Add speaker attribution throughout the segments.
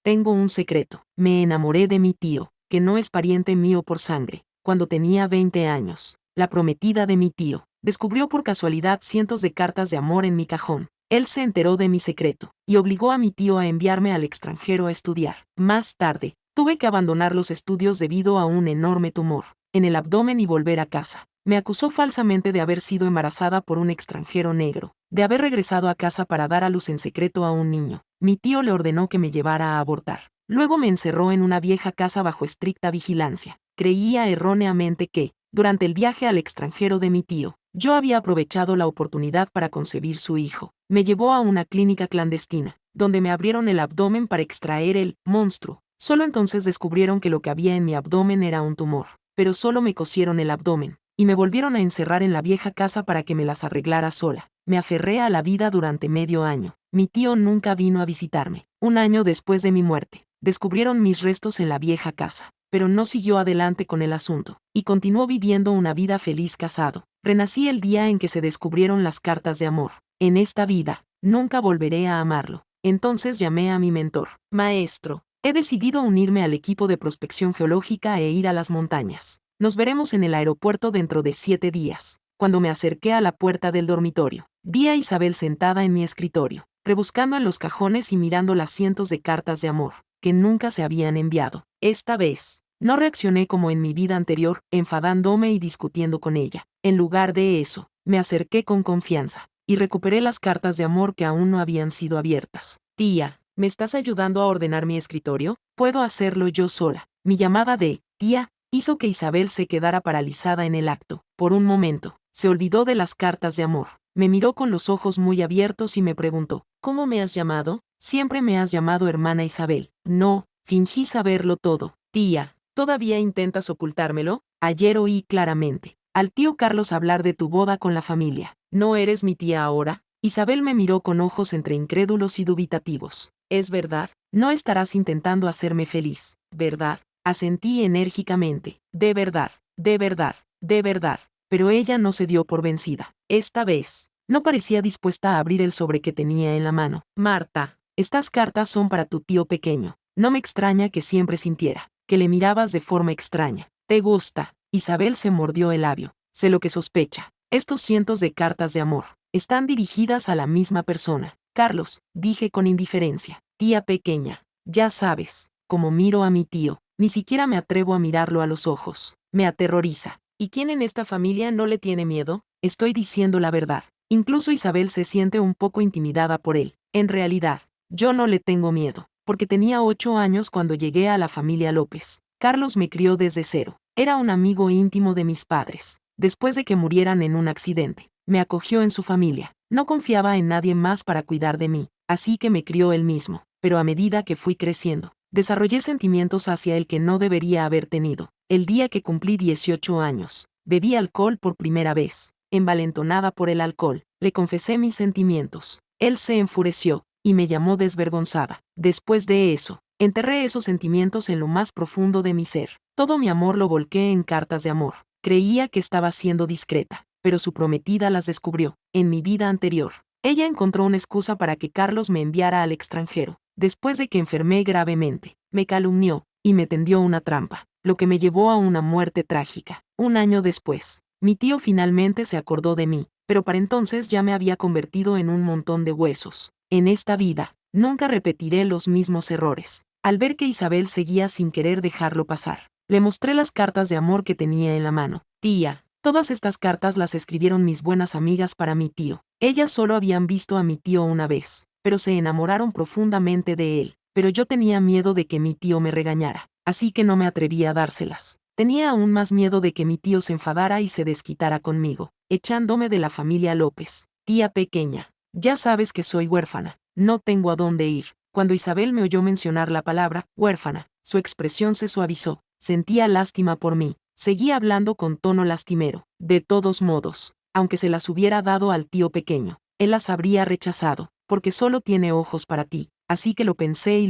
Speaker 1: tengo un secreto. Me enamoré de mi tío, que no es pariente mío por sangre, cuando tenía 20 años. La prometida de mi tío descubrió por casualidad cientos de cartas de amor en mi cajón. Él se enteró de mi secreto y obligó a mi tío a enviarme al extranjero a estudiar. Más tarde, tuve que abandonar los estudios debido a un enorme tumor en el abdomen y volver a casa. Me acusó falsamente de haber sido embarazada por un extranjero negro, de haber regresado a casa para dar a luz en secreto a un niño. Mi tío le ordenó que me llevara a abortar. Luego me encerró en una vieja casa bajo estricta vigilancia. Creía erróneamente que, durante el viaje al extranjero de mi tío, yo había aprovechado la oportunidad para concebir su hijo. Me llevó a una clínica clandestina, donde me abrieron el abdomen para extraer el monstruo. Solo entonces descubrieron que lo que había en mi abdomen era un tumor. Pero solo me cosieron el abdomen, y me volvieron a encerrar en la vieja casa para que me las arreglara sola. Me aferré a la vida durante medio año. Mi tío nunca vino a visitarme. Un año después de mi muerte, descubrieron mis restos en la vieja casa, pero no siguió adelante con el asunto, y continuó viviendo una vida feliz casado. Renací el día en que se descubrieron las cartas de amor. En esta vida, nunca volveré a amarlo. Entonces llamé a mi mentor. Maestro, he decidido unirme al equipo de prospección geológica e ir a las montañas. Nos veremos en el aeropuerto dentro de 7 días. Cuando me acerqué a la puerta del dormitorio, vi a Isabel sentada en mi escritorio, rebuscando en los cajones y mirando las cientos de cartas de amor que nunca se habían enviado. Esta vez, no reaccioné como en mi vida anterior, enfadándome y discutiendo con ella. En lugar de eso, me acerqué con confianza y recuperé las cartas de amor que aún no habían sido abiertas. Tía, ¿me estás ayudando a ordenar mi escritorio? Puedo hacerlo yo sola. Mi llamada de tía hizo que Isabel se quedara paralizada en el acto. Por un momento, se olvidó de las cartas de amor. Me miró con los ojos muy abiertos y me preguntó, ¿cómo me has llamado? Siempre me has llamado hermana Isabel. No, fingí saberlo todo. Tía, ¿todavía intentas ocultármelo? Ayer oí claramente al tío Carlos hablar de tu boda con la familia. ¿No eres mi tía ahora? Isabel me miró con ojos entre incrédulos y dubitativos. ¿Es verdad? No estarás intentando hacerme feliz, ¿verdad? Asentí enérgicamente. De verdad, de verdad, de verdad. Pero ella no se dio por vencida. Esta vez, no parecía dispuesta a abrir el sobre que tenía en la mano. Marta, estas cartas son para tu tío pequeño. No me extraña que siempre sintiera que le mirabas de forma extraña. ¿Te gusta? Isabel se mordió el labio. Sé lo que sospecha. Estos cientos de cartas de amor están dirigidas a la misma persona. Carlos, dije con indiferencia. Tía pequeña, ya sabes, como miro a mi tío, ni siquiera me atrevo a mirarlo a los ojos. Me aterroriza. ¿Y quién en esta familia no le tiene miedo? Estoy diciendo la verdad. Incluso Isabel se siente un poco intimidada por él. En realidad, yo no le tengo miedo, porque tenía 8 años cuando llegué a la familia López. Carlos me crió desde cero. Era un amigo íntimo de mis padres. Después de que murieran en un accidente, me acogió en su familia. No confiaba en nadie más para cuidar de mí, así que me crió él mismo. Pero a medida que fui creciendo, desarrollé sentimientos hacia él que no debería haber tenido. El día que cumplí 18 años, bebí alcohol por primera vez. Envalentonada por el alcohol, le confesé mis sentimientos. Él se enfureció y me llamó desvergonzada. Después de eso, enterré esos sentimientos en lo más profundo de mi ser. Todo mi amor lo volqué en cartas de amor. Creía que estaba siendo discreta, pero su prometida las descubrió. En mi vida anterior, ella encontró una excusa para que Carlos me enviara al extranjero. Después de que enfermé gravemente, me calumnió y me tendió una trampa, lo que me llevó a una muerte trágica. Un año después, mi tío finalmente se acordó de mí, pero para entonces ya me había convertido en un montón de huesos. En esta vida, nunca repetiré los mismos errores. Al ver que Isabel seguía sin querer dejarlo pasar, le mostré las cartas de amor que tenía en la mano. Tía, todas estas cartas las escribieron mis buenas amigas para mi tío. Ellas solo habían visto a mi tío una vez, pero se enamoraron profundamente de él. Pero yo tenía miedo de que mi tío me regañara, así que no me atreví a dárselas. Tenía aún más miedo de que mi tío se enfadara y se desquitara conmigo, echándome de la familia López. Tía pequeña, ya sabes que soy huérfana, no tengo a dónde ir. Cuando Isabel me oyó mencionar la palabra huérfana, su expresión se suavizó. Sentía lástima por mí. Seguía hablando con tono lastimero. De todos modos, aunque se las hubiera dado al tío pequeño, él las habría rechazado, porque solo tiene ojos para ti. Así que lo pensé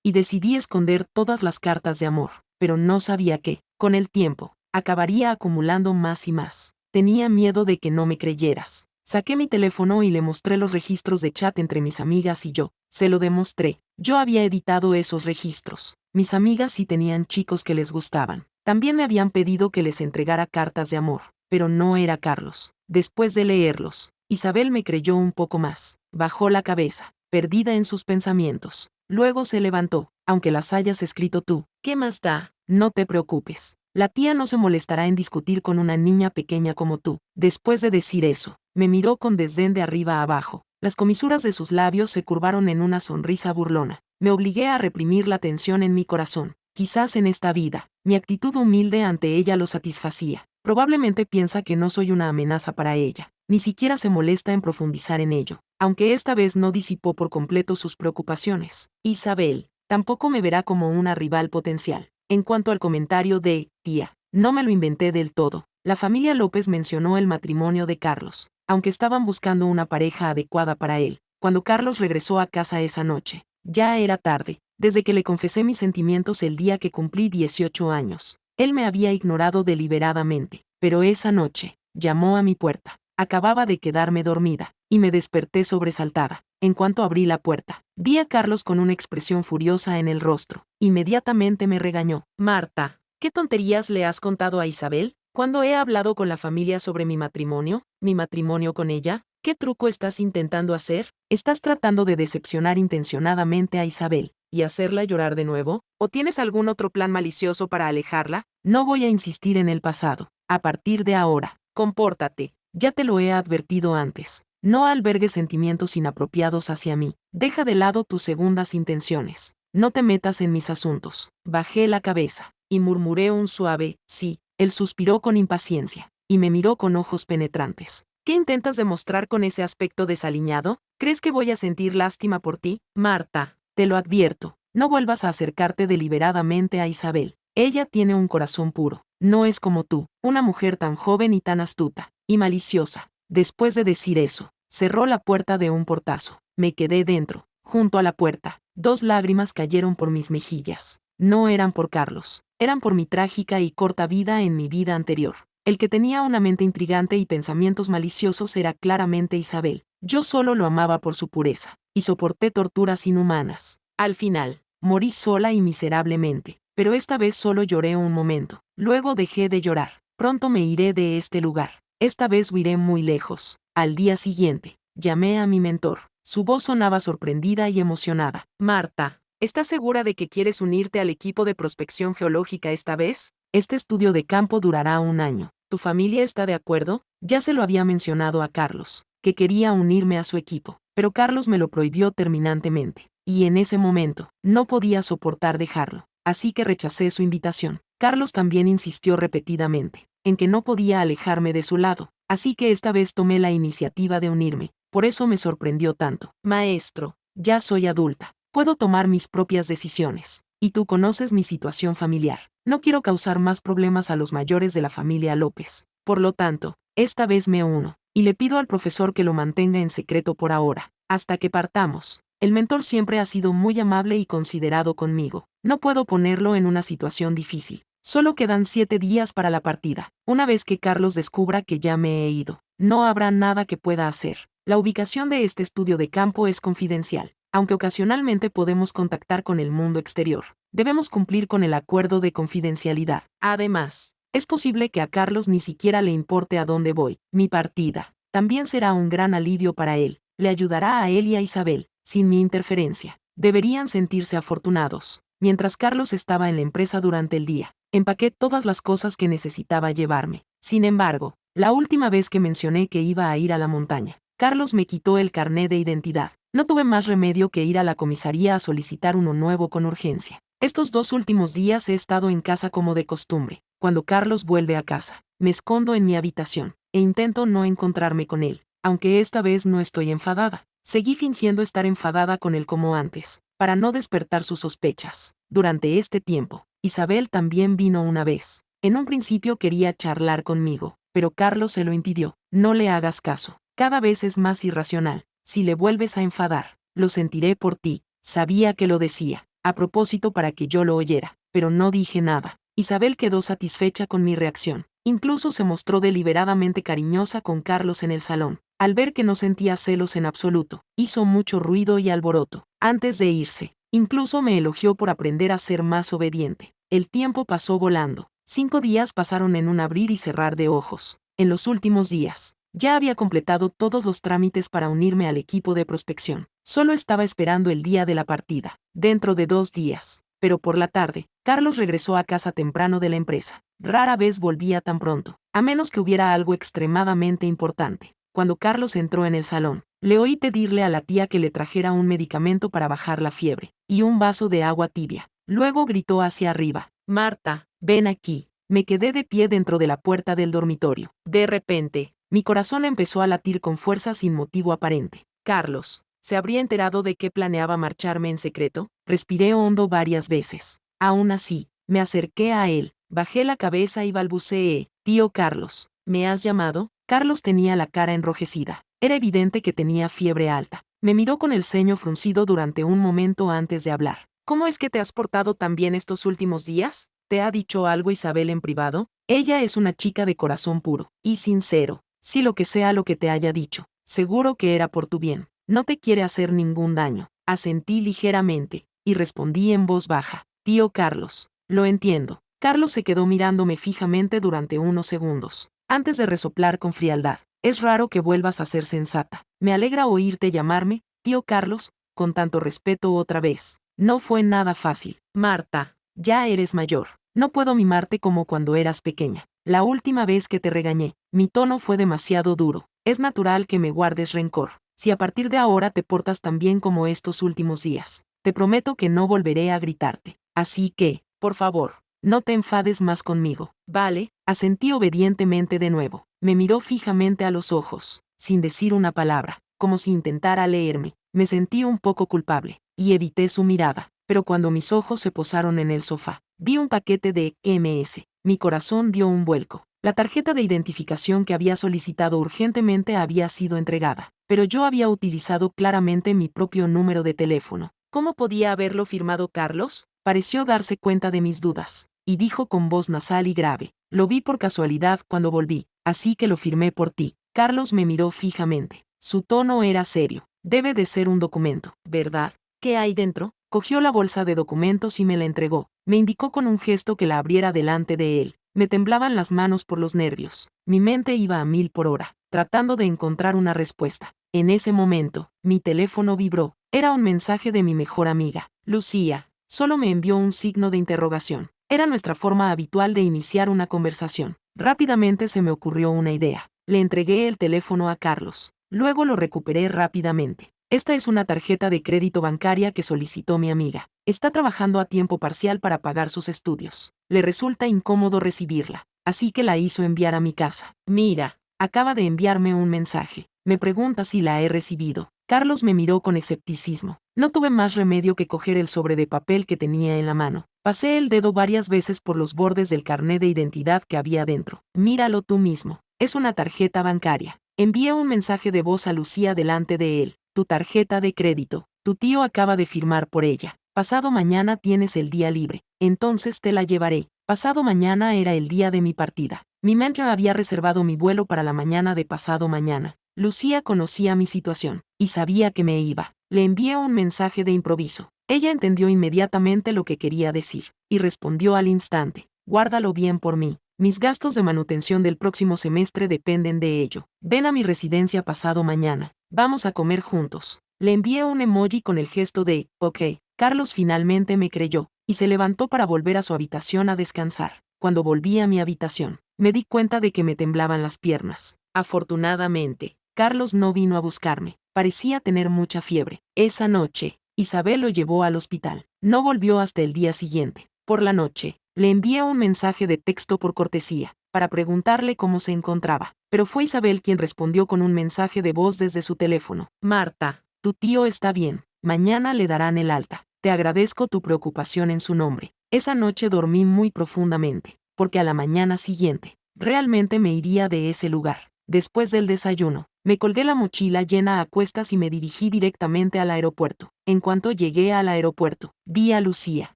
Speaker 1: y decidí esconder todas las cartas de amor, pero no sabía que, con el tiempo, acabaría acumulando más y más. Tenía miedo de que no me creyeras. Saqué mi teléfono y le mostré los registros de chat entre mis amigas y yo. Se lo demostré. Yo había editado esos registros. Mis amigas sí tenían chicos que les gustaban. También me habían pedido que les entregara cartas de amor, pero no era Carlos. Después de leerlos, Isabel me creyó un poco más. Bajó la cabeza, perdida en sus pensamientos. Luego se levantó. Aunque las hayas escrito tú, ¿qué más da? No te preocupes. La tía no se molestará en discutir con una niña pequeña como tú. Después de decir eso, me miró con desdén de arriba a abajo. Las comisuras de sus labios se curvaron en una sonrisa burlona. Me obligué a reprimir la tensión en mi corazón. Quizás en esta vida, mi actitud humilde ante ella lo satisfacía. Probablemente piensa que no soy una amenaza para ella. Ni siquiera se molesta en profundizar en ello. Aunque esta vez no disipó por completo sus preocupaciones. Isabel tampoco me verá como una rival potencial. En cuanto al comentario de tía, no me lo inventé del todo. La familia López mencionó el matrimonio de Carlos, aunque estaban buscando una pareja adecuada para él. Cuando Carlos regresó a casa esa noche, ya era tarde, desde que le confesé mis sentimientos el día que cumplí 18 años. Él me había ignorado deliberadamente, pero esa noche, llamó a mi puerta. Acababa de quedarme dormida, y me desperté sobresaltada. En cuanto abrí la puerta, vi a Carlos con una expresión furiosa en el rostro. Inmediatamente me regañó. Marta, ¿qué tonterías le has contado a Isabel? ¿Cuándo he hablado con la familia sobre mi matrimonio? ¿Mi matrimonio con ella? ¿Qué truco estás intentando hacer? ¿Estás tratando de decepcionar intencionadamente a Isabel y hacerla llorar de nuevo? ¿O tienes algún otro plan malicioso para alejarla? No voy a insistir en el pasado. A partir de ahora, compórtate. Ya te lo he advertido antes. No albergues sentimientos inapropiados hacia mí. Deja de lado tus segundas intenciones. No te metas en mis asuntos. Bajé la cabeza y murmuré un suave sí. Él suspiró con impaciencia y me miró con ojos penetrantes. ¿Qué intentas demostrar con ese aspecto desaliñado? ¿Crees que voy a sentir lástima por ti? Marta, te lo advierto, no vuelvas a acercarte deliberadamente a Isabel. Ella tiene un corazón puro. No es como tú, una mujer tan joven y tan astuta y maliciosa. Después de decir eso, cerró la puerta de un portazo. Me quedé dentro, junto a la puerta. 2 lágrimas cayeron por mis mejillas. No eran por Carlos, eran por mi trágica y corta vida en mi vida anterior. El que tenía una mente intrigante y pensamientos maliciosos era claramente Isabel. Yo solo lo amaba por su pureza, y soporté torturas inhumanas. Al final, morí sola y miserablemente, pero esta vez solo lloré un momento. Luego dejé de llorar. Pronto me iré de este lugar. Esta vez huiré muy lejos. Al día siguiente, llamé a mi mentor. Su voz sonaba sorprendida y emocionada. Marta, ¿estás segura de que quieres unirte al equipo de prospección geológica esta vez? Este estudio de campo durará 1 año. ¿Tu familia está de acuerdo? Ya se lo había mencionado a Carlos, que quería unirme a su equipo, pero Carlos me lo prohibió terminantemente, y en ese momento, no podía soportar dejarlo, así que rechacé su invitación. Carlos también insistió repetidamente, en que no podía alejarme de su lado, así que esta vez tomé la iniciativa de unirme. Por eso me sorprendió tanto. Maestro, ya soy adulta, puedo tomar mis propias decisiones. Y tú conoces mi situación familiar. No quiero causar más problemas a los mayores de la familia López. Por lo tanto, esta vez me uno, y le pido al profesor que lo mantenga en secreto por ahora, hasta que partamos. El mentor siempre ha sido muy amable y considerado conmigo. No puedo ponerlo en una situación difícil. Solo quedan 7 días para la partida. Una vez que Carlos descubra que ya me he ido, no habrá nada que pueda hacer. La ubicación de este estudio de campo es confidencial. Aunque ocasionalmente podemos contactar con el mundo exterior, debemos cumplir con el acuerdo de confidencialidad. Además, es posible que a Carlos ni siquiera le importe a dónde voy. Mi partida también será un gran alivio para él. Le ayudará a él y a Isabel, sin mi interferencia. Deberían sentirse afortunados. Mientras Carlos estaba en la empresa durante el día, empaqué todas las cosas que necesitaba llevarme. Sin embargo, la última vez que mencioné que iba a ir a la montaña, Carlos me quitó el carné de identidad. No tuve más remedio que ir a la comisaría a solicitar uno nuevo con urgencia. Estos 2 últimos días he estado en casa como de costumbre. Cuando Carlos vuelve a casa, me escondo en mi habitación, e intento no encontrarme con él, aunque esta vez no estoy enfadada. Seguí fingiendo estar enfadada con él como antes, para no despertar sus sospechas. Durante este tiempo, Isabel también vino una vez. En un principio quería charlar conmigo, pero Carlos se lo impidió. No le hagas caso. Cada vez es más irracional. Si le vuelves a enfadar, lo sentiré por ti. Sabía que lo decía, a propósito para que yo lo oyera, pero no dije nada. Isabel quedó satisfecha con mi reacción. Incluso se mostró deliberadamente cariñosa con Carlos en el salón. Al ver que no sentía celos en absoluto, hizo mucho ruido y alboroto. Antes de irse, Incluso me elogió por aprender a ser más obediente. El tiempo pasó volando. 5 días pasaron en un abrir y cerrar de ojos. En los últimos días, ya había completado todos los trámites para unirme al equipo de prospección. Solo estaba esperando el día de la partida, dentro de 2 días. Pero por la tarde, Carlos regresó a casa temprano de la empresa. Rara vez volvía tan pronto, a menos que hubiera algo extremadamente importante. Cuando Carlos entró en el salón, le oí pedirle a la tía que le trajera un medicamento para bajar la fiebre, y un vaso de agua tibia. Luego gritó hacia arriba: «Marta, ven aquí». Me quedé de pie dentro de la puerta del dormitorio. De repente, mi corazón empezó a latir con fuerza sin motivo aparente. Carlos, ¿se habría enterado de que planeaba marcharme en secreto? Respiré hondo varias veces. Aún así, me acerqué a él, bajé la cabeza y balbuceé: «Tío Carlos, ¿me has llamado?». Carlos tenía la cara enrojecida. Era evidente que tenía fiebre alta. Me miró con el ceño fruncido durante un momento antes de hablar. «¿Cómo es que te has portado tan bien estos últimos días? ¿Te ha dicho algo Isabel en privado?». Ella es una chica de corazón puro y sincero. Sí, lo que sea lo que te haya dicho, seguro que era por tu bien. No te quiere hacer ningún daño. Asentí ligeramente y respondí en voz baja: «Tío Carlos, lo entiendo». Carlos se quedó mirándome fijamente durante unos segundos, antes de resoplar con frialdad: «Es raro que vuelvas a ser sensata. Me alegra oírte llamarme tío Carlos con tanto respeto otra vez. No fue nada fácil. Marta, ya eres mayor. No puedo mimarte como cuando eras pequeña. La última vez que te regañé, mi tono fue demasiado duro. Es natural que me guardes rencor. Si a partir de ahora te portas tan bien como estos últimos días, te prometo que no volveré a gritarte. Así que, por favor, no te enfades más conmigo, ¿vale?». Asentí obedientemente de nuevo. Me miró fijamente a los ojos, sin decir una palabra, como si intentara leerme. Me sentí un poco culpable, y evité su mirada. Pero cuando mis ojos se posaron en el sofá, vi un paquete de MS. Mi corazón dio un vuelco. La tarjeta de identificación que había solicitado urgentemente había sido entregada, pero yo había utilizado claramente mi propio número de teléfono. ¿Cómo podía haberlo firmado Carlos? Pareció darse cuenta de mis dudas, y dijo con voz nasal y grave: «Lo vi por casualidad cuando volví, así que lo firmé por ti». Carlos me miró fijamente. Su tono era serio. «Debe de ser un documento, ¿verdad? ¿Qué hay dentro?». Cogió la bolsa de documentos y me la entregó. Me indicó con un gesto que la abriera delante de él. Me temblaban las manos por los nervios. Mi mente iba a 1000 por hora, tratando de encontrar una respuesta. En ese momento, mi teléfono vibró. Era un mensaje de mi mejor amiga, Lucía. Solo me envió un signo de interrogación. Era nuestra forma habitual de iniciar una conversación. Rápidamente se me ocurrió una idea. Le entregué el teléfono a Carlos. Luego lo recuperé rápidamente. «Esta es una tarjeta de crédito bancaria que solicitó mi amiga. Está trabajando a tiempo parcial para pagar sus estudios. Le resulta incómodo recibirla, así que la hizo enviar a mi casa. Mira, acaba de enviarme un mensaje. Me pregunta si la he recibido». Carlos me miró con escepticismo. No tuve más remedio que coger el sobre de papel que tenía en la mano. Pasé el dedo varias veces por los bordes del carné de identidad que había dentro. «Míralo tú mismo. Es una tarjeta bancaria». Envié un mensaje de voz a Lucía delante de él: «Tu tarjeta de crédito. Tu tío acaba de firmar por ella. Pasado mañana tienes el día libre. Entonces te la llevaré». Pasado mañana era el día de mi partida. Mi mentor había reservado mi vuelo para la mañana de pasado mañana. Lucía conocía mi situación, y sabía que me iba. Le envié un mensaje de improviso. Ella entendió inmediatamente lo que quería decir, y respondió al instante: «Guárdalo bien por mí. Mis gastos de manutención del próximo semestre dependen de ello. Ven a mi residencia pasado mañana. Vamos a comer juntos». Le envié un emoji con el gesto de «ok». Carlos finalmente me creyó, y se levantó para volver a su habitación a descansar. Cuando volví a mi habitación, me di cuenta de que me temblaban las piernas. Afortunadamente, Carlos no vino a buscarme. Parecía tener mucha fiebre. Esa noche, Isabel lo llevó al hospital. No volvió hasta el día siguiente. Por la noche, le envié un mensaje de texto por cortesía, para preguntarle cómo se encontraba. Pero fue Isabel quien respondió con un mensaje de voz desde su teléfono: «Marta, tu tío está bien. Mañana le darán el alta. Te agradezco tu preocupación en su nombre». Esa noche dormí muy profundamente, porque a la mañana siguiente, realmente me iría de ese lugar. Después del desayuno, me colgué la mochila llena a cuestas y me dirigí directamente al aeropuerto. En cuanto llegué al aeropuerto, vi a Lucía,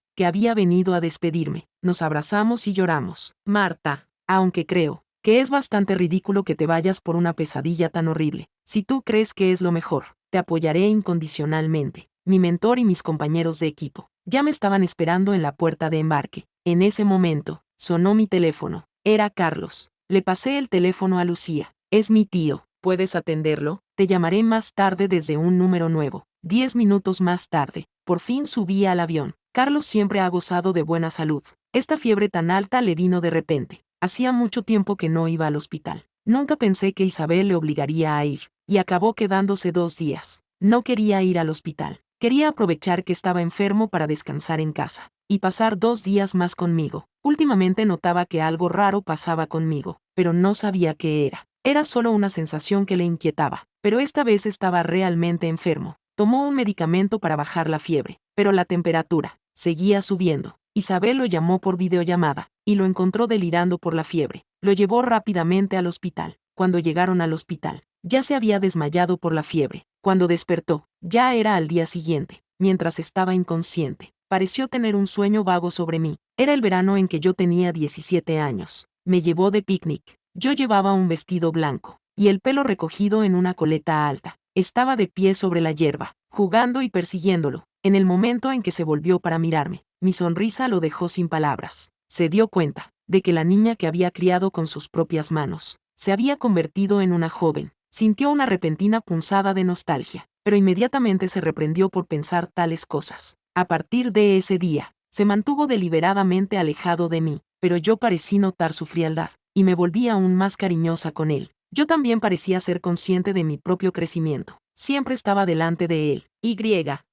Speaker 1: que había venido a despedirme. Nos abrazamos y lloramos. «Marta, aunque creo que es bastante ridículo que te vayas por una pesadilla tan horrible, si tú crees que es lo mejor, te apoyaré incondicionalmente». mi mentor y mis compañeros de equipo. Ya me estaban esperando en la puerta de embarque. En ese momento, sonó mi teléfono. Era Carlos. Le pasé el teléfono a Lucía. Es mi tío. ¿Puedes atenderlo? Te llamaré más tarde desde un número nuevo. 10 minutos más tarde, por fin subí al avión. Carlos siempre ha gozado de buena salud. Esta fiebre tan alta le vino de repente. Hacía mucho tiempo que no iba al hospital. Nunca pensé que Isabel le obligaría a ir, y acabó quedándose 2 días. No quería ir al hospital. Quería aprovechar que estaba enfermo para descansar en casa, y pasar 2 días más conmigo. Últimamente notaba que algo raro pasaba conmigo, pero no sabía qué era. Era solo una sensación que le inquietaba, pero esta vez estaba realmente enfermo. Tomó un medicamento para bajar la fiebre, pero la temperatura seguía subiendo. Isabel lo llamó por videollamada, y lo encontró delirando por la fiebre. Lo llevó rápidamente al hospital. Cuando llegaron al hospital, ya se había desmayado por la fiebre. Cuando despertó, ya era al día siguiente. Mientras estaba inconsciente, pareció tener un sueño vago sobre mí. Era el verano en que yo tenía 17 años. Me llevó de picnic. Yo llevaba un vestido blanco, y el pelo recogido en una coleta alta. Estaba de pie sobre la hierba, jugando y persiguiéndolo. En el momento en que se volvió para mirarme, mi sonrisa lo dejó sin palabras. Se dio cuenta de que la niña que había criado con sus propias manos se había convertido en una joven. Sintió una repentina punzada de nostalgia, pero inmediatamente se reprendió por pensar tales cosas. A partir de ese día, se mantuvo deliberadamente alejado de mí, pero yo parecí notar su frialdad, y me volví aún más cariñosa con él. Yo también parecía ser consciente de mi propio crecimiento. Siempre estaba delante de él.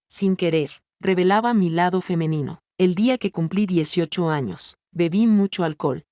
Speaker 1: Sin querer, revelaba mi lado femenino. El día que cumplí 18 años, bebí mucho alcohol.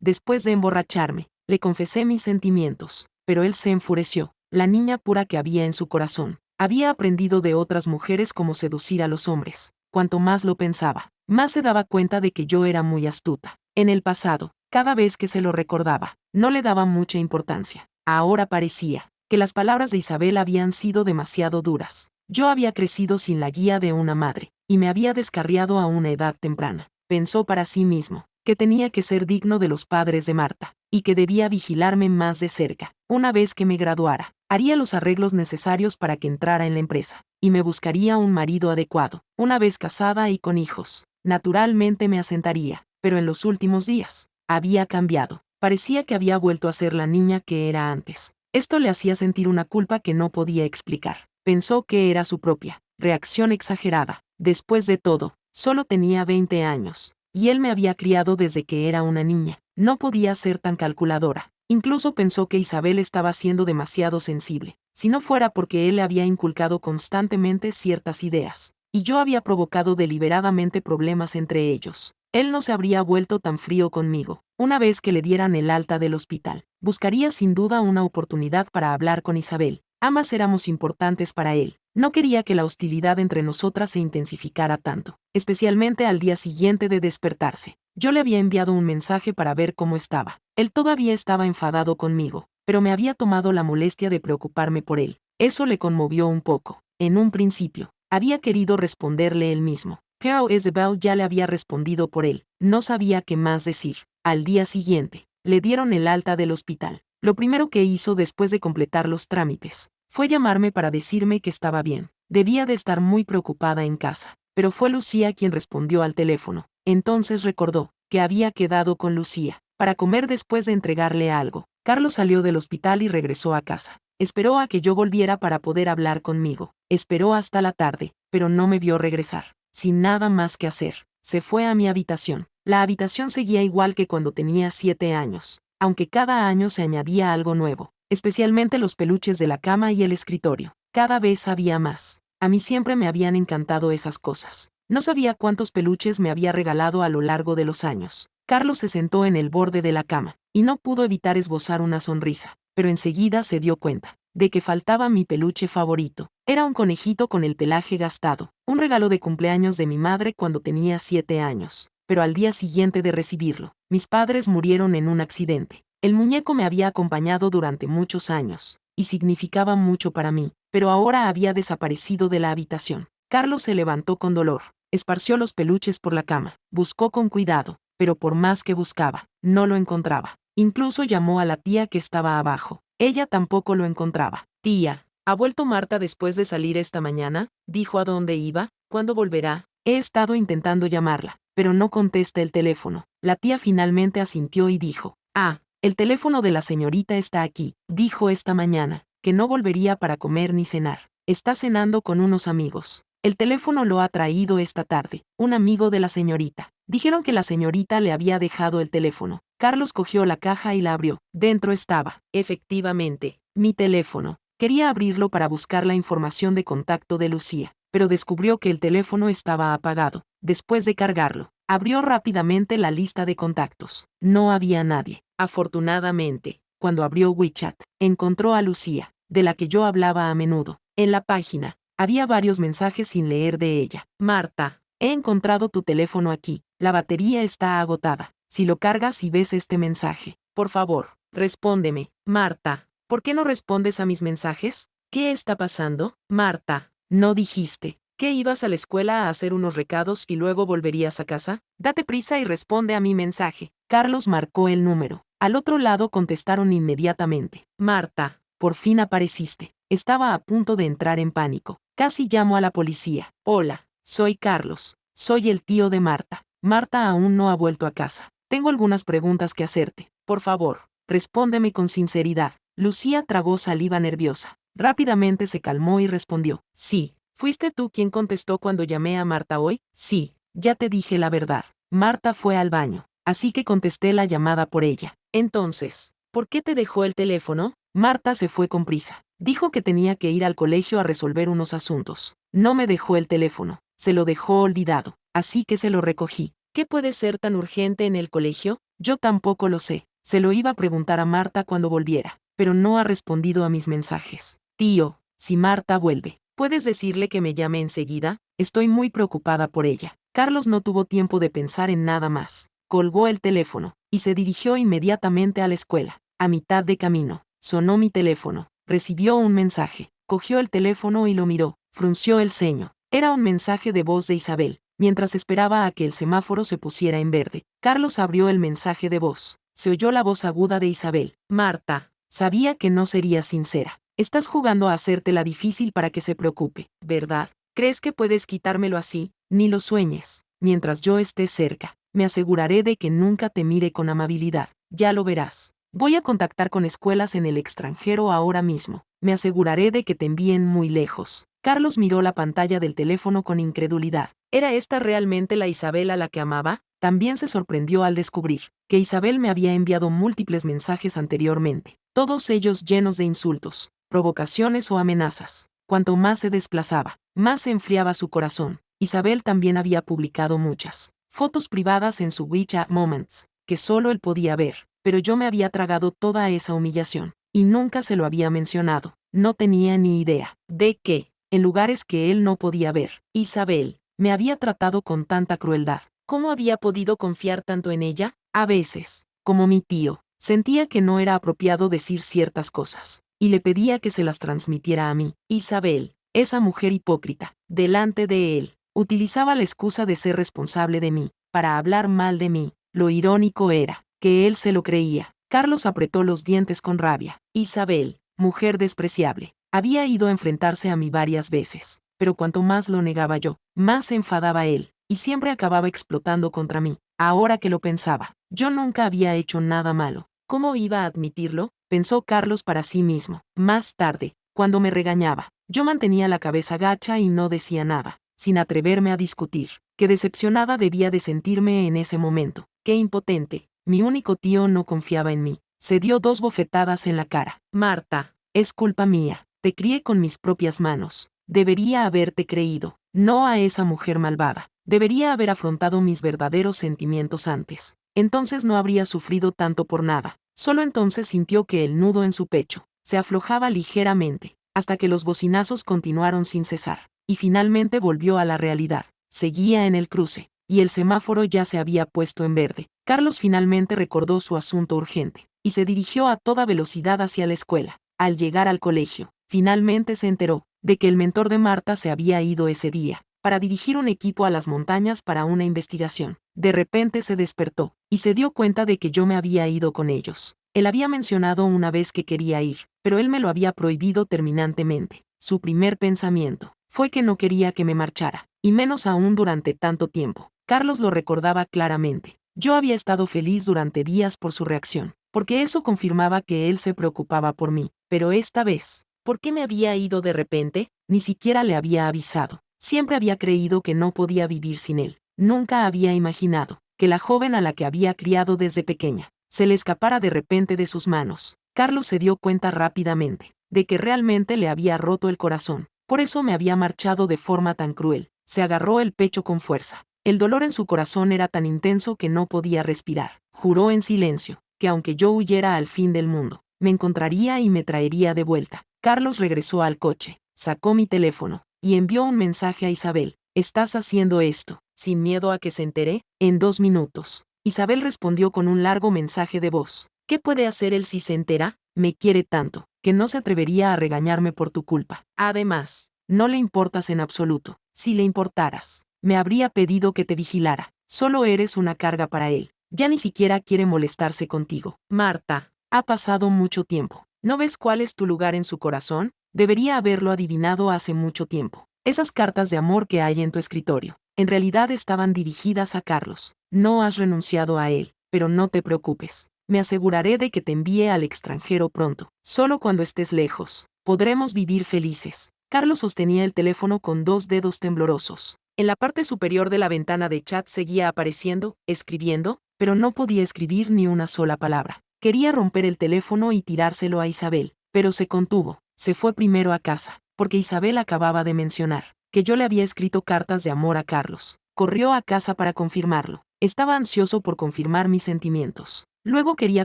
Speaker 1: Después de emborracharme, le confesé mis sentimientos, pero él se enfureció. La niña pura que había en su corazón. Había aprendido de otras mujeres cómo seducir a los hombres. Cuanto más lo pensaba, más se daba cuenta de que yo era muy astuta. En el pasado, cada vez que se lo recordaba, no le daba mucha importancia. Ahora parecía que las palabras de Isabel habían sido demasiado duras. Yo había crecido sin la guía de una madre, y me había descarriado a una edad temprana. Pensó para sí mismo que tenía que ser digno de los padres de Marta, y que debía vigilarme más de cerca. Una vez que me graduara, haría los arreglos necesarios para que entrara en la empresa, y me buscaría un marido adecuado. Una vez casada y con hijos, naturalmente me asentaría, pero en los últimos días, había cambiado. Parecía que había vuelto a ser la niña que era antes. Esto le hacía sentir una culpa que no podía explicar. Pensó que era su propia reacción exagerada. Después de todo, solo tenía 20 años, y él me había criado desde que era una niña. No podía ser tan calculadora. Incluso pensó que Isabel estaba siendo demasiado sensible, si no fuera porque él le había inculcado constantemente ciertas ideas, y yo había provocado deliberadamente problemas entre ellos. Él no se habría vuelto tan frío conmigo. Una vez que le dieran el alta del hospital, buscaría sin duda una oportunidad para hablar con Isabel. Ambas éramos importantes para él. No quería que la hostilidad entre nosotras se intensificara tanto, especialmente al día siguiente de despertarse. Yo le había enviado un mensaje para ver cómo estaba. Él todavía estaba enfadado conmigo, pero me había tomado la molestia de preocuparme por él. Eso le conmovió un poco. En un principio, había querido responderle él mismo. Pero Isabel ya le había respondido por él. No sabía qué más decir. Al día siguiente, le dieron el alta del hospital. Lo primero que hizo después de completar los trámites fue llamarme para decirme que estaba bien. Debía de estar muy preocupada en casa, pero fue Lucía quien respondió al teléfono. Entonces recordó que había quedado con Lucía para comer después de entregarle algo. Carlos salió del hospital y regresó a casa. Esperó a que yo volviera para poder hablar conmigo. Esperó hasta la tarde, pero no me vio regresar. Sin nada más que hacer, se fue a mi habitación. La habitación seguía igual que cuando tenía 7 años, aunque cada año se añadía algo nuevo, especialmente los peluches de la cama y el escritorio. Cada vez había más. A mí siempre me habían encantado esas cosas. No sabía cuántos peluches me había regalado a lo largo de los años. Carlos se sentó en el borde de la cama, y no pudo evitar esbozar una sonrisa, pero enseguida se dio cuenta de que faltaba mi peluche favorito. Era un conejito con el pelaje gastado, un regalo de cumpleaños de mi madre cuando tenía 7 años. Pero al día siguiente de recibirlo, mis padres murieron en un accidente. El muñeco me había acompañado durante muchos años, y significaba mucho para mí, pero ahora había desaparecido de la habitación. Carlos se levantó con dolor, esparció los peluches por la cama, buscó con cuidado, pero por más que buscaba, no lo encontraba. Incluso llamó a la tía que estaba abajo. Ella tampoco lo encontraba. Tía, ¿Ha vuelto Marta después de salir esta mañana? Dijo a dónde iba. ¿Cuándo volverá? He estado intentando llamarla, pero no contesta el teléfono. La tía finalmente asintió y dijo: Ah, el teléfono de la señorita está aquí. Dijo esta mañana que no volvería para comer ni cenar. Está cenando con unos amigos. El teléfono lo ha traído esta tarde un amigo de la señorita. Dijeron que la señorita le había dejado el teléfono. Carlos cogió la caja y la abrió. Dentro estaba, efectivamente, mi teléfono. Quería abrirlo para buscar la información de contacto de Lucía, pero descubrió que el teléfono estaba apagado. Después de cargarlo, abrió rápidamente la lista de contactos. No había nadie. Afortunadamente, cuando abrió WeChat, encontró a Lucía, de la que yo hablaba a menudo. En la página, había varios mensajes sin leer de ella. Marta, he encontrado tu teléfono aquí. La batería está agotada. Si lo cargas y ves este mensaje, por favor, respóndeme. Marta, ¿por qué no respondes a mis mensajes? ¿Qué está pasando? Marta, ¿no dijiste que ibas a la escuela a hacer unos recados y luego volverías a casa? Date prisa y responde a mi mensaje. Carlos marcó el número. Al otro lado contestaron inmediatamente. Marta, por fin apareciste. Estaba a punto de entrar en pánico. Casi llamo a la policía. Hola, soy Carlos. Soy el tío de Marta. Marta aún no ha vuelto a casa. Tengo algunas preguntas que hacerte. Por favor, respóndeme con sinceridad. Lucía tragó saliva nerviosa. Rápidamente se calmó y respondió: Sí. ¿Fuiste tú quien contestó cuando llamé a Marta hoy? Sí, ya te dije la verdad. Marta fue al baño, así que contesté la llamada por ella. Entonces, ¿por qué te dejó el teléfono? Marta se fue con prisa. Dijo que tenía que ir al colegio a resolver unos asuntos. No me dejó el teléfono. Se lo dejó olvidado, así que se lo recogí. ¿Qué puede ser tan urgente en el colegio? Yo tampoco lo sé. Se lo iba a preguntar a Marta cuando volviera, pero no ha respondido a mis mensajes. Tío, si Marta vuelve, ¿puedes decirle que me llame enseguida? Estoy muy preocupada por ella. Carlos no tuvo tiempo de pensar en nada más. Colgó el teléfono y se dirigió inmediatamente a la escuela. A mitad de camino, sonó mi teléfono. Recibió un mensaje. Cogió el teléfono y lo miró. Frunció el ceño. Era un mensaje de voz de Isabel. Mientras esperaba a que el semáforo se pusiera en verde, Carlos abrió el mensaje de voz. Se oyó la voz aguda de Isabel. Marta, sabía que no serías sincera. Estás jugando a hacértela difícil para que se preocupe, ¿verdad? ¿Crees que puedes quitármelo así? Ni lo sueñes. Mientras yo esté cerca, me aseguraré de que nunca te mire con amabilidad. Ya lo verás. Voy a contactar con escuelas en el extranjero ahora mismo. Me aseguraré de que te envíen muy lejos. Carlos miró la pantalla del teléfono con incredulidad. ¿Era esta realmente la Isabel a la que amaba? También se sorprendió al descubrir que Isabel me había enviado múltiples mensajes anteriormente, todos ellos llenos de insultos, provocaciones o amenazas. Cuanto más se desplazaba, más se enfriaba su corazón. Isabel también había publicado muchas fotos privadas en su WeChat Moments, que solo él podía ver, pero yo me había tragado toda esa humillación, y nunca se lo había mencionado. No tenía ni idea de que, en lugares que él no podía ver, Isabel me había tratado con tanta crueldad. ¿Cómo había podido confiar tanto en ella? A veces, como mi tío, sentía que no era apropiado decir ciertas cosas, y le pedía que se las transmitiera a mí. Isabel, esa mujer hipócrita, delante de él, utilizaba la excusa de ser responsable de mí, para hablar mal de mí. Lo irónico era que él se lo creía. Carlos apretó los dientes con rabia. Isabel, mujer despreciable, había ido a enfrentarse a mí varias veces, pero cuanto más lo negaba yo, más se enfadaba él, y siempre acababa explotando contra mí. Ahora que lo pensaba, yo nunca había hecho nada malo. ¿Cómo iba a admitirlo? Pensó Carlos para sí mismo. Más tarde, cuando me regañaba, yo mantenía la cabeza gacha y no decía nada, sin atreverme a discutir. Qué decepcionada debía de sentirme en ese momento. Qué impotente. Mi único tío no confiaba en mí. Se dio 2 bofetadas en la cara. Marta, es culpa mía. Te crié con mis propias manos. Debería haberte creído, no a esa mujer malvada. Debería haber afrontado mis verdaderos sentimientos antes. Entonces no habría sufrido tanto por nada. Solo entonces sintió que el nudo en su pecho se aflojaba ligeramente, hasta que los bocinazos continuaron sin cesar, y finalmente volvió a la realidad. Seguía en el cruce, y el semáforo ya se había puesto en verde. Carlos finalmente recordó su asunto urgente, y se dirigió a toda velocidad hacia la escuela. Al llegar al colegio, finalmente se enteró de que el mentor de Marta se había ido ese día, para dirigir un equipo a las montañas para una investigación. De repente se despertó, y se dio cuenta de que yo me había ido con ellos. Él había mencionado una vez que quería ir, pero él me lo había prohibido terminantemente. Su primer pensamiento fue que no quería que me marchara, y menos aún durante tanto tiempo. Carlos lo recordaba claramente. Yo había estado feliz durante días por su reacción, porque eso confirmaba que él se preocupaba por mí. Pero esta vez, ¿por qué me había ido de repente? Ni siquiera le había avisado. Siempre había creído que no podía vivir sin él. Nunca había imaginado que la joven a la que había criado desde pequeña se le escapara de repente de sus manos. Carlos se dio cuenta rápidamente de que realmente le había roto el corazón. Por eso me había marchado de forma tan cruel. Se agarró el pecho con fuerza. El dolor en su corazón era tan intenso que no podía respirar. Juró en silencio que aunque yo huyera al fin del mundo, me encontraría y me traería de vuelta. Carlos regresó al coche, sacó mi teléfono y envió un mensaje a Isabel. ¿Estás haciendo esto sin miedo a que se entere? En 2 minutos. Isabel respondió con un largo mensaje de voz. ¿Qué puede hacer él si se entera? Me quiere tanto, que no se atrevería a regañarme por tu culpa. Además, no le importas en absoluto. Si le importaras, me habría pedido que te vigilara. Solo eres una carga para él. Ya ni siquiera quiere molestarse contigo. Marta, ha pasado mucho tiempo. ¿No ves cuál es tu lugar en su corazón? Debería haberlo adivinado hace mucho tiempo. Esas cartas de amor que hay en tu escritorio, en realidad estaban dirigidas a Carlos. No has renunciado a él, pero no te preocupes. Me aseguraré de que te envíe al extranjero pronto. Solo cuando estés lejos, podremos vivir felices. Carlos sostenía el teléfono con 2 dedos temblorosos. En la parte superior de la ventana de chat seguía apareciendo, escribiendo, pero no podía escribir ni una sola palabra. Quería romper el teléfono y tirárselo a Isabel, pero se contuvo. Se fue primero a casa, porque Isabel acababa de mencionar que yo le había escrito cartas de amor a Carlos. Corrió a casa para confirmarlo. Estaba ansioso por confirmar mis sentimientos. Luego quería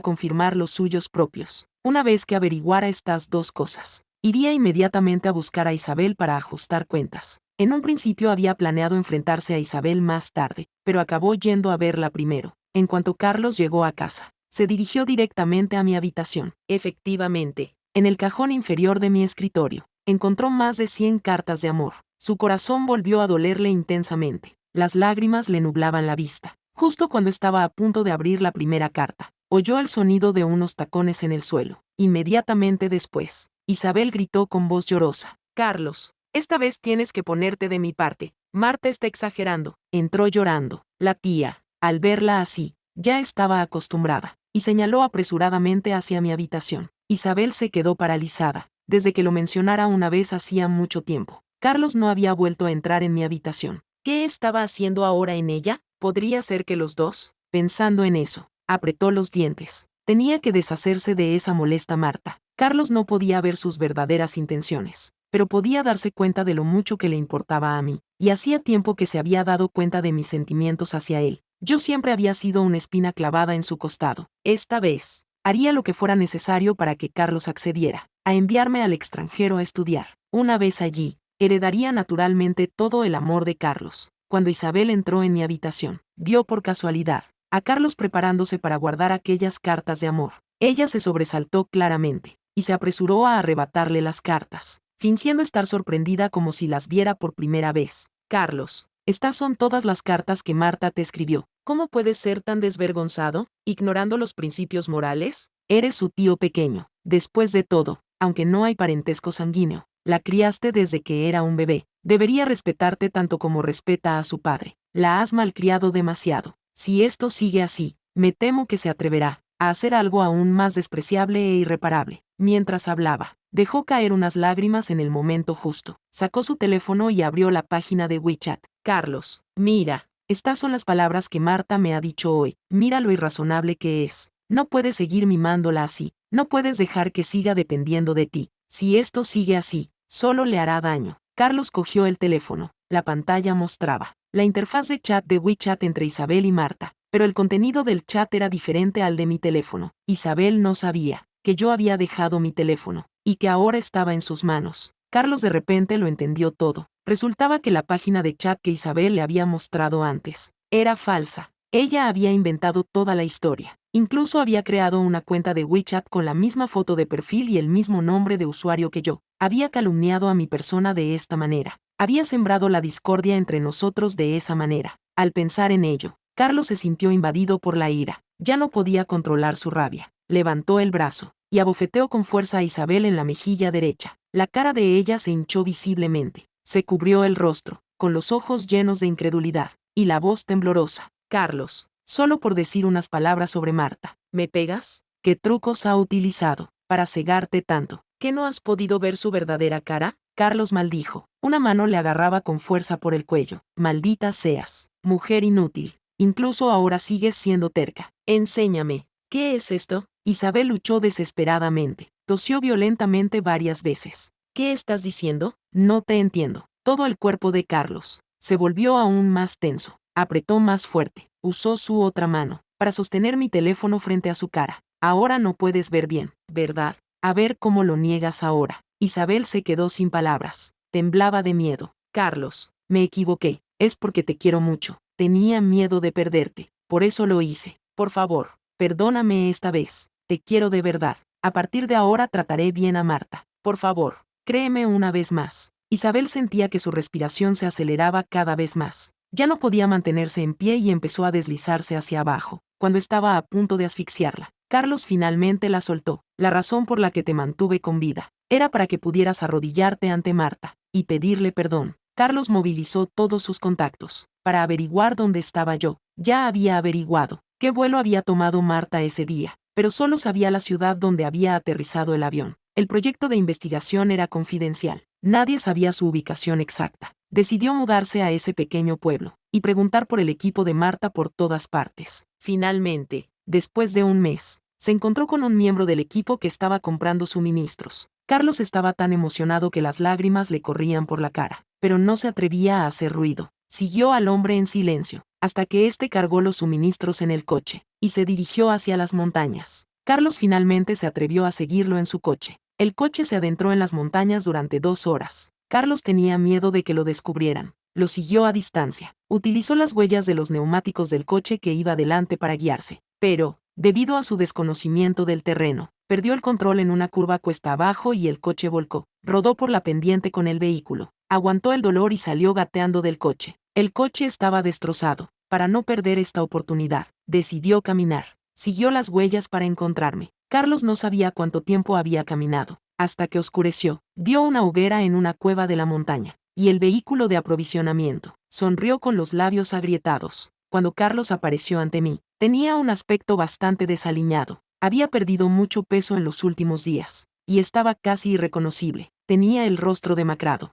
Speaker 1: confirmar los suyos propios. Una vez que averiguara estas 2 cosas, iría inmediatamente a buscar a Isabel para ajustar cuentas. En un principio había planeado enfrentarse a Isabel más tarde, pero acabó yendo a verla primero. En cuanto Carlos llegó a casa, se dirigió directamente a mi habitación. Efectivamente, en el cajón inferior de mi escritorio, encontró más de 100 cartas de amor. Su corazón volvió a dolerle intensamente. Las lágrimas le nublaban la vista. Justo cuando estaba a punto de abrir la primera carta, oyó el sonido de unos tacones en el suelo. Inmediatamente después, Isabel gritó con voz llorosa. Carlos, esta vez tienes que ponerte de mi parte. Marta está exagerando. Entró llorando. La tía, al verla así, ya estaba acostumbrada, y señaló apresuradamente hacia mi habitación. Isabel se quedó paralizada. Desde que lo mencionara una vez hacía mucho tiempo, Carlos no había vuelto a entrar en mi habitación. ¿Qué estaba haciendo ahora en ella? ¿Podría ser que los dos? Pensando en eso, apretó los dientes. Tenía que deshacerse de esa molesta Marta. Carlos no podía ver sus verdaderas intenciones, pero podía darse cuenta de lo mucho que le importaba a mí, y hacía tiempo que se había dado cuenta de mis sentimientos hacia él. Yo siempre había sido una espina clavada en su costado. Esta vez, haría lo que fuera necesario para que Carlos accediera a enviarme al extranjero a estudiar. Una vez allí, heredaría naturalmente todo el amor de Carlos. Cuando Isabel entró en mi habitación, vio por casualidad a Carlos preparándose para guardar aquellas cartas de amor. Ella se sobresaltó claramente y se apresuró a arrebatarle las cartas, fingiendo estar sorprendida como si las viera por primera vez. Carlos, estas son todas las cartas que Marta te escribió. ¿Cómo puedes ser tan desvergonzado, ignorando los principios morales? Eres su tío pequeño. Después de todo, aunque no hay parentesco sanguíneo, la criaste desde que era un bebé. Debería respetarte tanto como respeta a su padre. La has malcriado demasiado. Si esto sigue así, me temo que se atreverá a hacer algo aún más despreciable e irreparable. Mientras hablaba, dejó caer unas lágrimas en el momento justo. Sacó su teléfono y abrió la página de WeChat. Carlos, mira, estas son las palabras que Marta me ha dicho hoy. Mira lo irrazonable que es. No puedes seguir mimándola así. No puedes dejar que siga dependiendo de ti. Si esto sigue así, solo le hará daño. Carlos cogió el teléfono. La pantalla mostraba la interfaz de chat de WeChat entre Isabel y Marta, pero el contenido del chat era diferente al de mi teléfono. Isabel no sabía que yo había dejado mi teléfono, y que ahora estaba en sus manos. Carlos de repente lo entendió todo. Resultaba que la página de chat que Isabel le había mostrado antes era falsa. Ella había inventado toda la historia. Incluso había creado una cuenta de WeChat con la misma foto de perfil y el mismo nombre de usuario que yo. Había calumniado a mi persona de esta manera. Había sembrado la discordia entre nosotros de esa manera. Al pensar en ello, Carlos se sintió invadido por la ira. Ya no podía controlar su rabia. levantó el brazo y abofeteó con fuerza a Isabel en la mejilla derecha. La cara de ella se hinchó visiblemente. Se cubrió el rostro, con los ojos llenos de incredulidad, y la voz temblorosa. Carlos, solo por decir unas palabras sobre Marta. ¿Me pegas? ¿Qué trucos ha utilizado para cegarte tanto? ¿Que no has podido ver su verdadera cara? Carlos maldijo. Una mano le agarraba con fuerza por el cuello. Maldita seas, mujer inútil. Incluso ahora sigues siendo terca. Enséñame. ¿Qué es esto? Isabel luchó desesperadamente. Tosió violentamente varias veces. ¿Qué estás diciendo? No te entiendo. Todo el cuerpo de Carlos se volvió aún más tenso. Apretó más fuerte. Usó su otra mano para sostener mi teléfono frente a su cara. Ahora no puedes ver bien, ¿verdad? A ver cómo lo niegas ahora. Isabel se quedó sin palabras. Temblaba de miedo. Carlos, me equivoqué. Es porque te quiero mucho. Tenía miedo de perderte. Por eso lo hice. Por favor, perdóname esta vez. Te quiero de verdad. A partir de ahora trataré bien a Marta. Por favor, créeme una vez más. Isabel sentía que su respiración se aceleraba cada vez más. Ya no podía mantenerse en pie y empezó a deslizarse hacia abajo, cuando estaba a punto de asfixiarla. Carlos finalmente la soltó. La razón por la que te mantuve con vida era para que pudieras arrodillarte ante Marta y pedirle perdón. Carlos movilizó todos sus contactos para averiguar dónde estaba yo. Ya había averiguado qué vuelo había tomado Marta ese día, pero solo sabía la ciudad donde había aterrizado el avión. El proyecto de investigación era confidencial. Nadie sabía su ubicación exacta. Decidió mudarse a ese pequeño pueblo y preguntar por el equipo de Marta por todas partes. Finalmente, después de un mes, se encontró con un miembro del equipo que estaba comprando suministros. Carlos estaba tan emocionado que las lágrimas le corrían por la cara, pero no se atrevía a hacer ruido. Siguió al hombre en silencio, hasta que éste cargó los suministros en el coche y se dirigió hacia las montañas. Carlos finalmente se atrevió a seguirlo en su coche. El coche se adentró en las montañas durante 2 horas. Carlos tenía miedo de que lo descubrieran. Lo siguió a distancia. Utilizó las huellas de los neumáticos del coche que iba delante para guiarse. Pero, debido a su desconocimiento del terreno, perdió el control en una curva cuesta abajo y el coche volcó. Rodó por la pendiente con el vehículo. Aguantó el dolor y salió gateando del coche. El coche estaba destrozado. Para no perder esta oportunidad, decidió caminar. Siguió las huellas para encontrarme. Carlos no sabía cuánto tiempo había caminado. Hasta que oscureció, vio una hoguera en una cueva de la montaña, y el vehículo de aprovisionamiento. Sonrió con los labios agrietados. Cuando Carlos apareció ante mí, tenía un aspecto bastante desaliñado. Había perdido mucho peso en los últimos días, y estaba casi irreconocible. Tenía el rostro demacrado.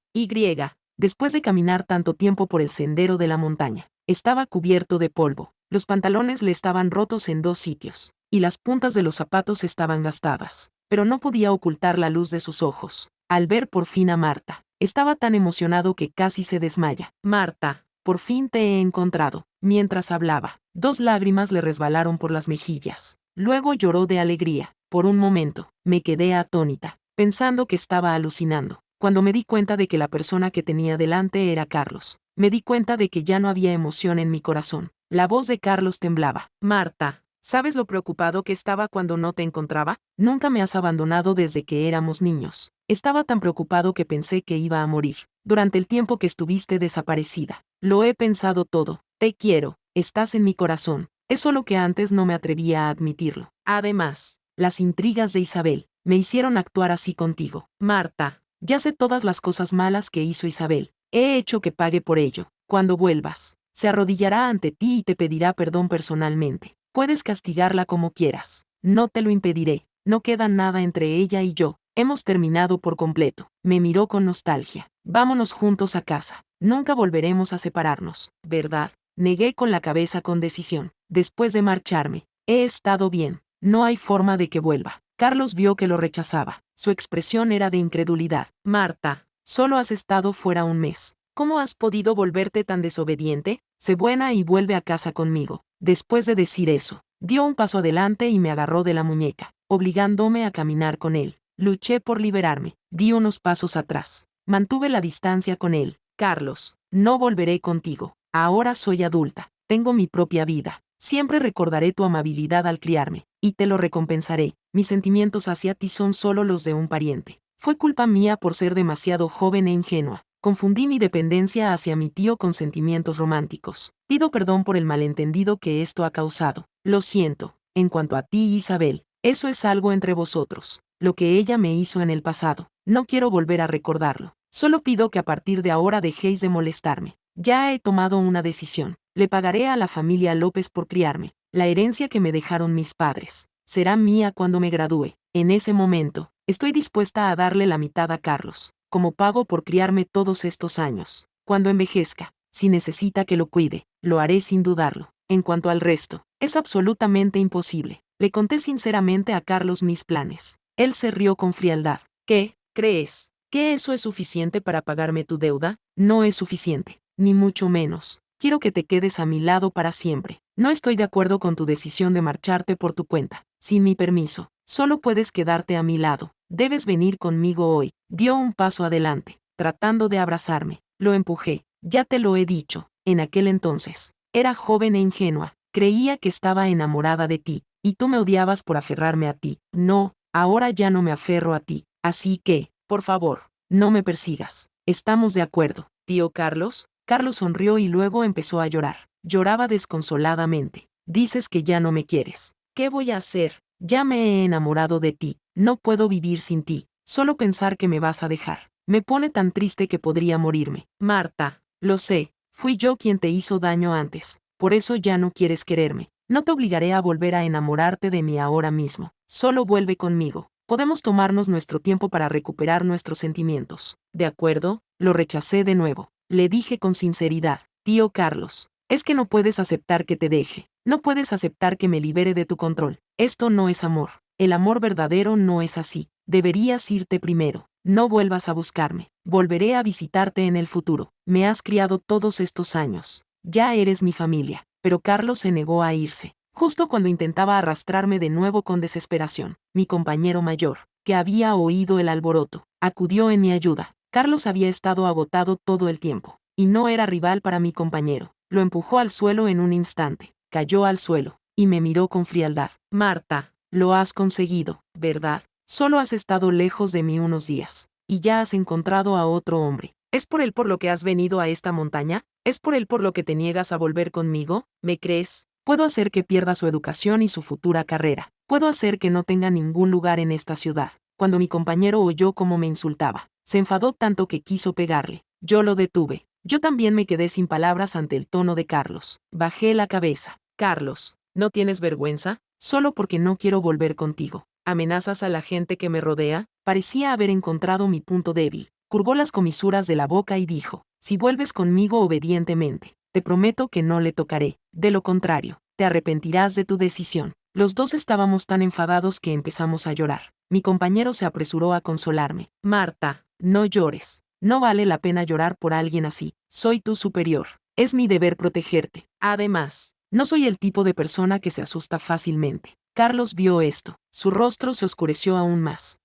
Speaker 1: Después de caminar tanto tiempo por el sendero de la montaña, estaba cubierto de polvo. Los pantalones le estaban rotos en 2 sitios, y las puntas de los zapatos estaban gastadas. Pero no podía ocultar la luz de sus ojos. Al ver por fin a Marta, estaba tan emocionado que casi se desmaya. Marta, por fin te he encontrado. Mientras hablaba, 2 lágrimas le resbalaron por las mejillas. Luego lloró de alegría. Por un momento, me quedé atónita, pensando que estaba alucinando. Cuando me di cuenta de que la persona que tenía delante era Carlos, me di cuenta de que ya no había emoción en mi corazón. La voz de Carlos temblaba. Marta, ¿sabes lo preocupado que estaba cuando no te encontraba? Nunca me has abandonado desde que éramos niños. Estaba tan preocupado que pensé que iba a morir. Durante el tiempo que estuviste desaparecida. Lo he pensado todo. Te quiero. Estás en mi corazón. Es solo que antes no me atrevía a admitirlo. Además, las intrigas de Isabel me hicieron actuar así contigo. Marta, ya sé todas las cosas malas que hizo Isabel. He hecho que pague por ello. Cuando vuelvas, se arrodillará ante ti y te pedirá perdón personalmente. Puedes castigarla como quieras. No te lo impediré. No queda nada entre ella y yo. Hemos terminado por completo. Me miró con nostalgia. Vámonos juntos a casa. Nunca volveremos a separarnos, ¿verdad? Negué con la cabeza con decisión. Después de marcharme, he estado bien. No hay forma de que vuelva. Carlos vio que lo rechazaba. Su expresión era de incredulidad. Marta, solo has estado fuera un mes. ¿Cómo has podido volverte tan desobediente? Sé buena y vuelve a casa conmigo. Después de decir eso, dio un paso adelante y me agarró de la muñeca, obligándome a caminar con él. Luché por liberarme. Di unos pasos atrás. Mantuve la distancia con él. Carlos, no volveré contigo. Ahora soy adulta. Tengo mi propia vida. Siempre recordaré tu amabilidad al criarme, y te lo recompensaré. Mis sentimientos hacia ti son solo los de un pariente. Fue culpa mía por ser demasiado joven e ingenua. Confundí mi dependencia hacia mi tío con sentimientos románticos. Pido perdón por el malentendido que esto ha causado. Lo siento. En cuanto a ti, Isabel, Eso es algo entre vosotros, lo que ella me hizo en el pasado. No quiero volver a recordarlo. Solo pido que a partir de ahora dejéis de molestarme. Ya he tomado una decisión. Le pagaré a la familia López por criarme. La herencia que me dejaron mis padres será mía cuando me gradúe. En ese momento, estoy dispuesta a darle la mitad a Carlos, como pago por criarme todos estos años. Cuando envejezca, si necesita que lo cuide, lo haré sin dudarlo. En cuanto al resto, es absolutamente imposible. Le conté sinceramente a Carlos mis planes. Él se rió con frialdad. ¿Qué? ¿Crees que eso es suficiente para pagarme tu deuda? No es suficiente, ni mucho menos. Quiero que te quedes a mi lado para siempre. No estoy de acuerdo con tu decisión de marcharte por tu cuenta, sin mi permiso. Solo puedes quedarte a mi lado. Debes venir conmigo hoy. Dio un paso adelante, tratando de abrazarme. Lo empujé. Ya te lo he dicho. En aquel entonces, era joven e ingenua. Creía que estaba enamorada de ti, y tú me odiabas por aferrarme a ti. No, ahora ya no me aferro a ti. Así que, por favor, no me persigas. ¿Estamos de acuerdo, tío Carlos? Carlos sonrió y luego empezó a llorar. Lloraba desconsoladamente. Dices que ya no me quieres. ¿Qué voy a hacer? Ya me he enamorado de ti. No puedo vivir sin ti. Solo pensar que me vas a dejar me pone tan triste que podría morirme. Marta, lo sé, fui yo quien te hizo daño antes. Por eso ya no quieres quererme. No te obligaré a volver a enamorarte de mí ahora mismo. Solo vuelve conmigo. Podemos tomarnos nuestro tiempo para recuperar nuestros sentimientos. ¿De acuerdo? Lo rechacé de nuevo. Le dije con sinceridad, tío Carlos, es que no puedes aceptar que te deje. No puedes aceptar que me libere de tu control. Esto no es amor. El amor verdadero no es así. Deberías irte primero. No vuelvas a buscarme. Volveré a visitarte en el futuro. Me has criado todos estos años. Ya eres mi familia. Pero Carlos se negó a irse. Justo cuando intentaba arrastrarme de nuevo con desesperación, mi compañero mayor, que había oído el alboroto, acudió en mi ayuda. Carlos había estado agotado todo el tiempo, y no era rival para mi compañero. Lo empujó al suelo en un instante, cayó al suelo, y me miró con frialdad. Marta, lo has conseguido, ¿verdad? Solo has estado lejos de mí unos días, y ya has encontrado a otro hombre. ¿Es por él por lo que has venido a esta montaña? ¿Es por él por lo que te niegas a volver conmigo? ¿Me crees? Puedo hacer que pierda su educación y su futura carrera. Puedo hacer que no tenga ningún lugar en esta ciudad. Cuando mi compañero oyó cómo me insultaba, se enfadó tanto que quiso pegarle. Yo lo detuve. Yo también me quedé sin palabras ante el tono de Carlos. Bajé la cabeza. Carlos, ¿no tienes vergüenza? Solo porque no quiero volver contigo. ¿Amenazas a la gente que me rodea? Parecía haber encontrado mi punto débil. Curvó las comisuras de la boca y dijo, si vuelves conmigo obedientemente, te prometo que no le tocaré. De lo contrario, te arrepentirás de tu decisión. Los dos estábamos tan enfadados que empezamos a llorar. Mi compañero se apresuró a consolarme. Marta, no llores. No vale la pena llorar por alguien así. Soy tu superior. Es mi deber protegerte. Además, no soy el tipo de persona que se asusta fácilmente. Carlos vio esto. Su rostro se oscureció aún más.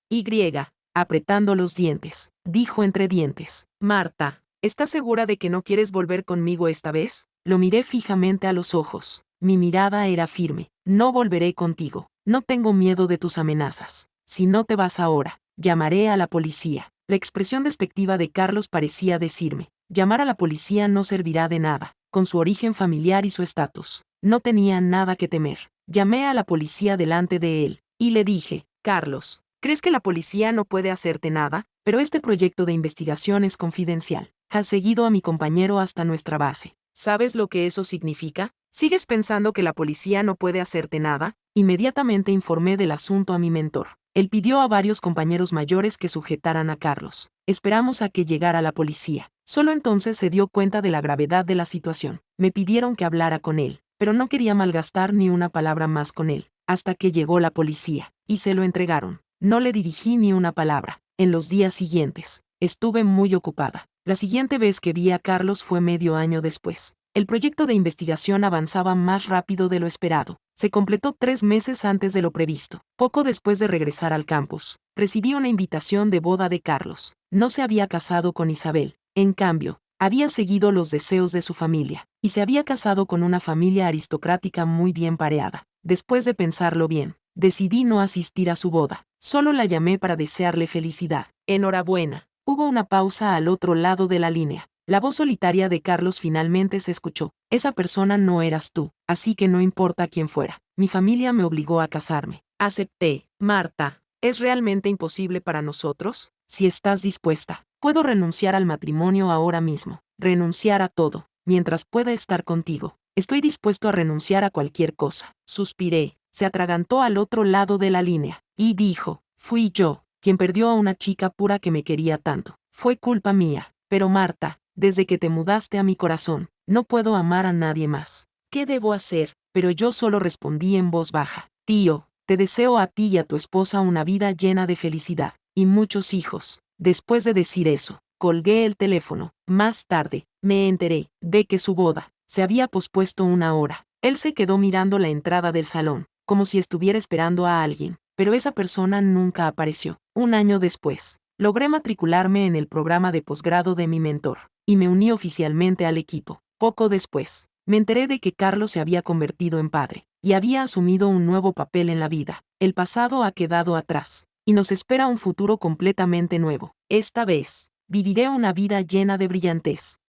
Speaker 1: Apretando los dientes, dijo entre dientes. Marta, ¿estás segura de que no quieres volver conmigo esta vez? Lo miré fijamente a los ojos. Mi mirada era firme. No volveré contigo. No tengo miedo de tus amenazas. Si no te vas ahora, llamaré a la policía. La expresión despectiva de Carlos parecía decirme, llamar a la policía no servirá de nada. Con su origen familiar y su estatus, no tenía nada que temer. Llamé a la policía delante de él, y le dije, Carlos, ¿crees que la policía no puede hacerte nada? Pero este proyecto de investigación es confidencial. Has seguido a mi compañero hasta nuestra base. ¿Sabes lo que eso significa? ¿Sigues pensando que la policía no puede hacerte nada? Inmediatamente informé del asunto a mi mentor. Él pidió a varios compañeros mayores que sujetaran a Carlos. Esperamos a que llegara la policía. Solo entonces se dio cuenta de la gravedad de la situación. Me pidieron que hablara con él, pero no quería malgastar ni una palabra más con él, hasta que llegó la policía, y se lo entregaron. No le dirigí ni una palabra. En los días siguientes, estuve muy ocupada. La siguiente vez que vi a Carlos fue medio año después. El proyecto de investigación avanzaba más rápido de lo esperado. Se completó 3 meses antes de lo previsto. Poco después de regresar al campus, recibí una invitación de boda de Carlos. No se había casado con Isabel. En cambio, había seguido los deseos de su familia, y se había casado con una familia aristocrática muy bien pareada. Después de pensarlo bien, decidí no asistir a su boda. Solo la llamé para desearle felicidad. Enhorabuena. Hubo una pausa al otro lado de la línea. La voz solitaria de Carlos finalmente se escuchó. Esa persona no eras tú, así que no importa quién fuera. Mi familia me obligó a casarme. Acepté. Marta, ¿es realmente imposible para nosotros? Si estás dispuesta, puedo renunciar al matrimonio ahora mismo. Renunciar a todo, mientras pueda estar contigo. Estoy dispuesto a renunciar a cualquier cosa. Suspiré. Se atragantó al otro lado de la línea, y dijo, fui yo, quien perdió a una chica pura que me quería tanto. Fue culpa mía. Pero Marta, desde que te mudaste a mi corazón, no puedo amar a nadie más. ¿Qué debo hacer? Pero yo solo respondí en voz baja. Tío, te deseo a ti y a tu esposa una vida llena de felicidad, y muchos hijos. Después de decir eso, colgué el teléfono. Más tarde, me enteré de que su boda se había pospuesto una hora. Él se quedó mirando la entrada del salón, como si estuviera esperando a alguien, pero esa persona nunca apareció. Un año después, logré matricularme en el programa de posgrado de mi mentor, y me uní oficialmente al equipo. Poco después, me enteré de que Carlos se había convertido en padre, y había asumido un nuevo papel en la vida. El pasado ha quedado atrás, y nos espera un futuro completamente nuevo. Esta vez, viviré una vida llena de brillantez.